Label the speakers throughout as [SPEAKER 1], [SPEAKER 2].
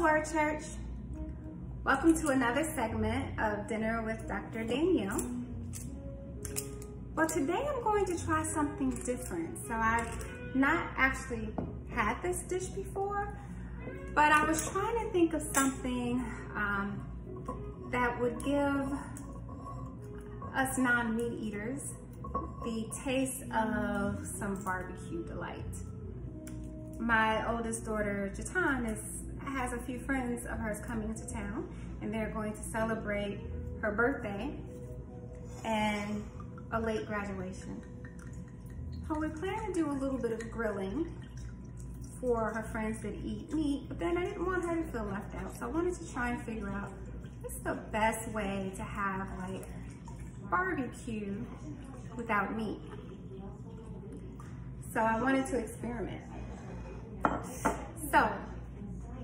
[SPEAKER 1] Word Church. Welcome to another segment of Dinner with Dr. Danielle. Well, today I'm going to try something different. So I've not actually had this dish before, but I was trying to think of something that would give us non-meat eaters the taste of some barbecue delight. My oldest daughter, Jatan, has a few friends of hers coming into town, and they're going to celebrate her birthday and a late graduation. So we plan to do a little bit of grilling for her friends that eat meat, but then I didn't want her to feel left out. So I wanted to try and figure out what's the best way to have like barbecue without meat. So I wanted to experiment. So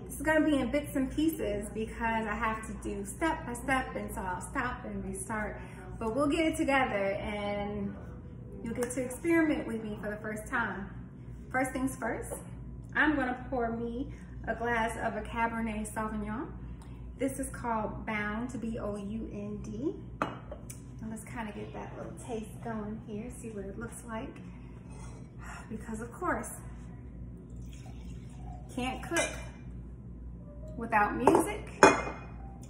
[SPEAKER 1] this is gonna be in bits and pieces because I have to do step by step, and so I'll stop and restart. But we'll get it together and you'll get to experiment with me for the first time. First things first, I'm gonna pour me a glass of a Cabernet Sauvignon. This is called Bound, B-O-U-N-D. And let's kind of get that little taste going here, see what it looks like. Because of course, can't cook without music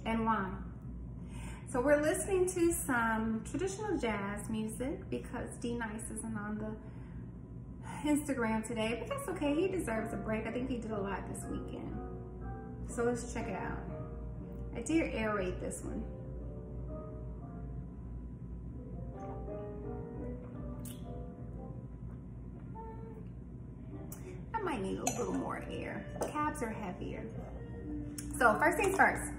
[SPEAKER 1] and wine. So we're listening to some traditional jazz music because D-Nice isn't on the Instagram today, but that's okay, he deserves a break. I think he did a lot this weekend. So let's check it out. I did aerate this one. I might need a little more air. Cabs are heavier. So first things first,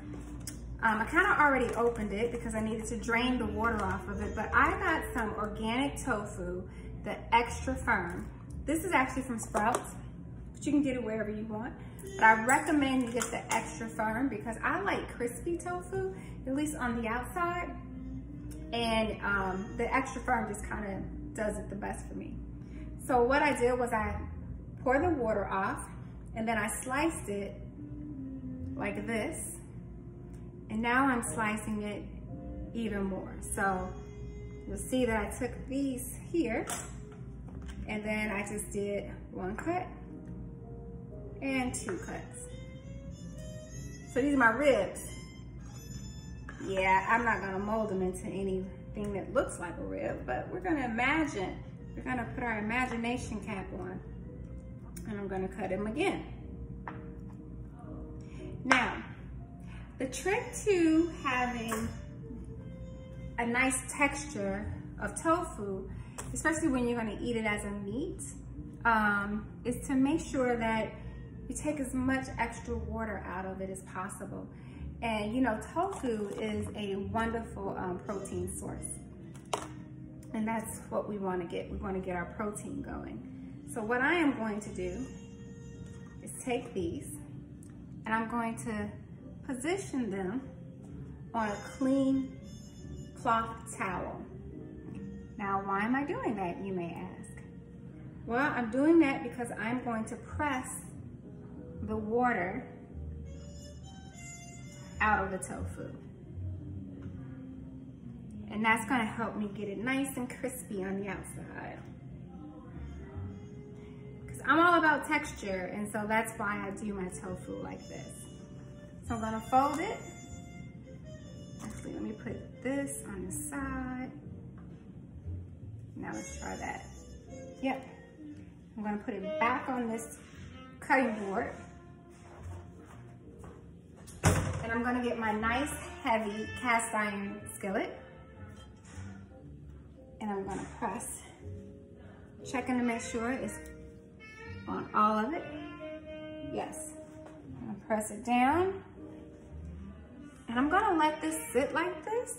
[SPEAKER 1] I kind of already opened it because I needed to drain the water off of it, but I got some organic tofu, the extra firm. This is actually from Sprouts, but you can get it wherever you want. But I recommend you get the extra firm because I like crispy tofu, at least on the outside. And the extra firm just kind of does it the best for me. So what I did was I poured the water off, and then I sliced it like this. And now I'm slicing it even more. So you'll see that I took these here, and then I just did one cut and two cuts. So these are my ribs. Yeah, I'm not gonna mold them into anything that looks like a rib, but we're gonna put our imagination cap on, and I'm gonna cut them again. Now, the trick to having a nice texture of tofu, especially when you're gonna eat it as a meat, is to make sure that you take as much extra water out of it as possible. And you know, tofu is a wonderful protein source. And that's what we wanna get. We wanna get our protein going. So what I am going to do is take these, and I'm going to position them on a clean cloth towel. Now, why am I doing that, you may ask? Well, I'm doing that because I'm going to press the water out of the tofu. And that's gonna help me get it nice and crispy on the outside. Because I'm all about texture, and so that's why I do my tofu like this. So I'm gonna fold it. Actually, let me put this on the side. Now let's try that. Yep. I'm gonna put it back on this cutting board. And I'm gonna get my nice heavy cast iron skillet. And I'm gonna press, checking to make sure it's on all of it. Yes. I'm gonna press it down. And I'm gonna let this sit like this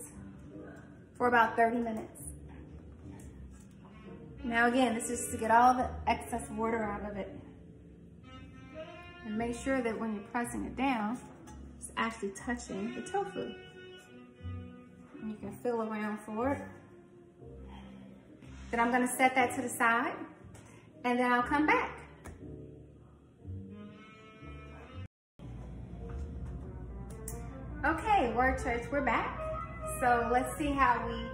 [SPEAKER 1] for about 30 minutes. Now again, this is to get all the excess water out of it. And make sure that when you're pressing it down, it's actually touching the tofu. And you can feel around for it. Then I'm gonna set that to the side, and then I'll come back. Word Church, we're back. So let's see how we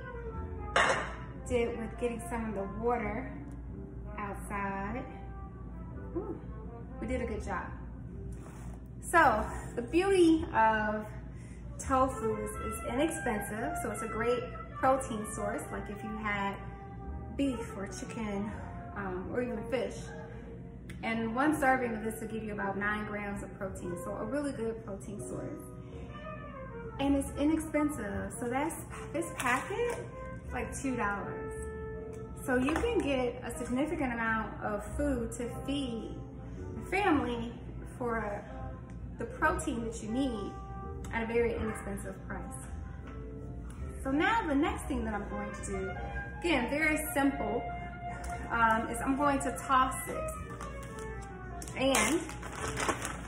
[SPEAKER 1] did with getting some of the water outside. Ooh, we did a good job. So the beauty of tofu is it's inexpensive, so it's a great protein source, like if you had beef or chicken or even fish. And one serving of this will give you about 9 grams of protein, so a really good protein source. And it's inexpensive, so this packet is like $2. So you can get a significant amount of food to feed your family for the protein that you need at a very inexpensive price. So now the next thing that I'm going to do, again, very simple, is I'm going to toss it. And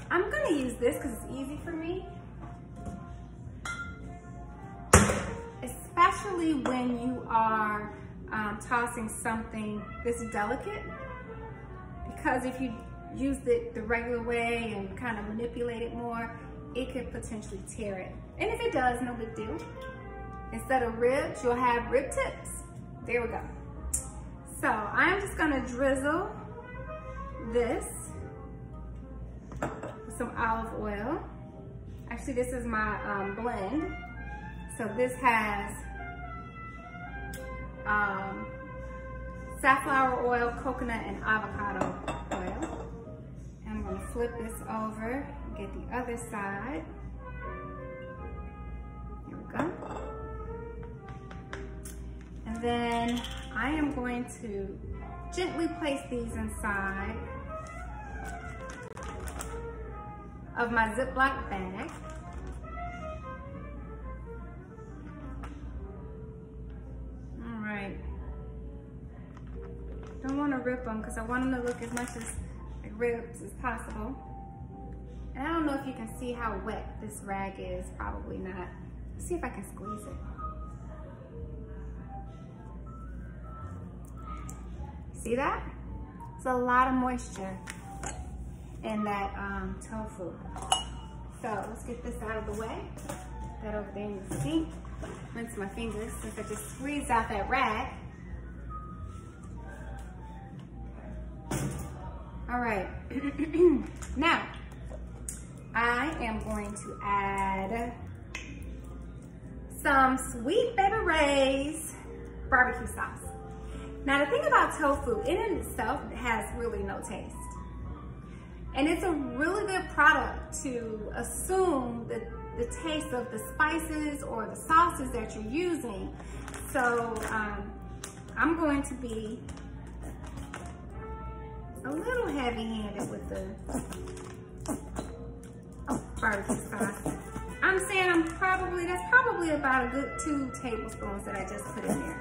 [SPEAKER 1] I'm gonna use this because it's easy for me. Especially when you are tossing something this delicate. Because if you use it the regular way and kind of manipulate it more, it could potentially tear it. And if it does, no big deal. Instead of ribs, you'll have rib tips. There we go. So I'm just gonna drizzle this with some olive oil. Actually, this is my blend. So this has safflower oil, coconut, and avocado oil. And I'm gonna flip this over and get the other side. Here we go. And then I am going to gently place these inside of my Ziploc bag. All right. Don't want to rip them because I want them to look as much as like ribs as possible. And I don't know if you can see how wet this rag is. Probably not. Let's see if I can squeeze it. See that? It's a lot of moisture in that tofu. So let's get this out of the way. Put that over there in the sink. Rinse my fingers since I just squeezed out that rag. All right. Now, I am going to add some Sweet Baby Ray's barbecue sauce. Now the thing about tofu, in itself, it has really no taste. And it's a really good product to assume that the taste of the spices or the sauces that you're using. So I'm going to be a little heavy-handed with the barbecue sauce. I'm saying that's probably about a good 2 tablespoons that I just put in there.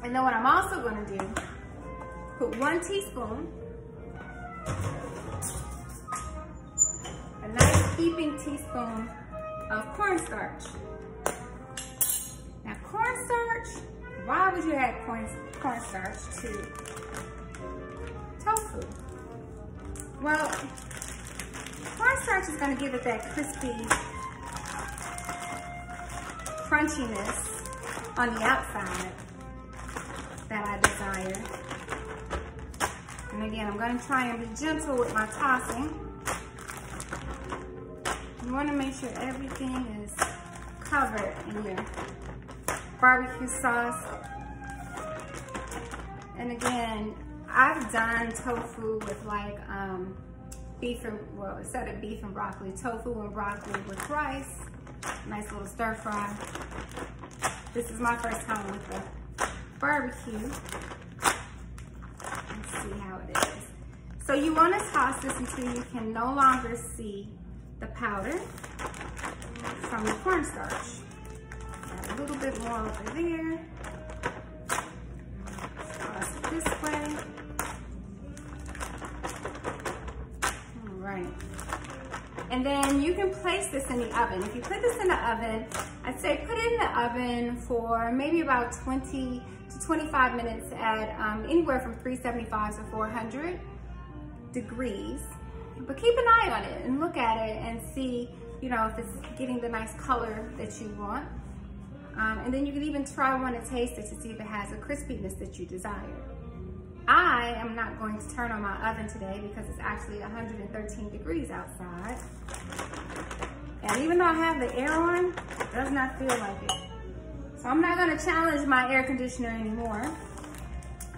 [SPEAKER 1] And then what I'm also gonna do, put 1 teaspoon, a nice heaping teaspoon of cornstarch. Now cornstarch, why would you add cornstarch to tofu? Well, cornstarch is gonna give it that crispy crunchiness on the outside that I desire. And again, I'm gonna try and be gentle with my tossing. You wanna make sure everything is covered in your barbecue sauce. And again, I've done tofu with like instead of beef and broccoli, tofu and broccoli with rice. Nice little stir fry. This is my first time with the barbecue. Let's see how it is. So you want to toss this until you can no longer see the powder from the cornstarch. Add a little bit more over there. Toss it this way. All right. And then you can place this in the oven. If you put this in the oven, I'd say put it in the oven for maybe about 20 to 25 minutes at anywhere from 375 to 400 degrees. But keep an eye on it and look at it and see, you know, if it's getting the nice color that you want. And then you can even try one to taste it to see if it has a crispiness that you desire. I am not going to turn on my oven today because it's actually 113 degrees outside. And even though I have the air on, it does not feel like it. So I'm not gonna challenge my air conditioner anymore.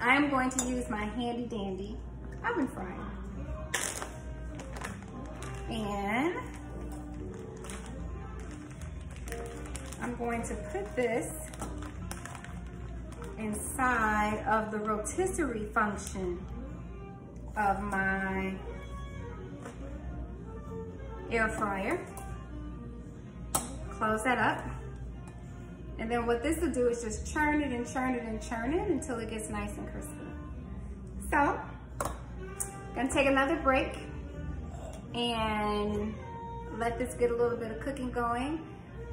[SPEAKER 1] I'm going to use my handy dandy oven fryer. And I'm going to put this inside of the rotisserie function of my air fryer. Close that up. And then what this will do is just churn it and churn it and churn it until it gets nice and crispy. So, gonna take another break and let this get a little bit of cooking going.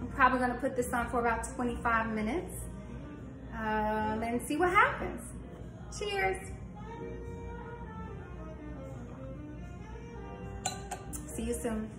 [SPEAKER 1] I'm probably gonna put this on for about 25 minutes and see what happens. Cheers. See you soon.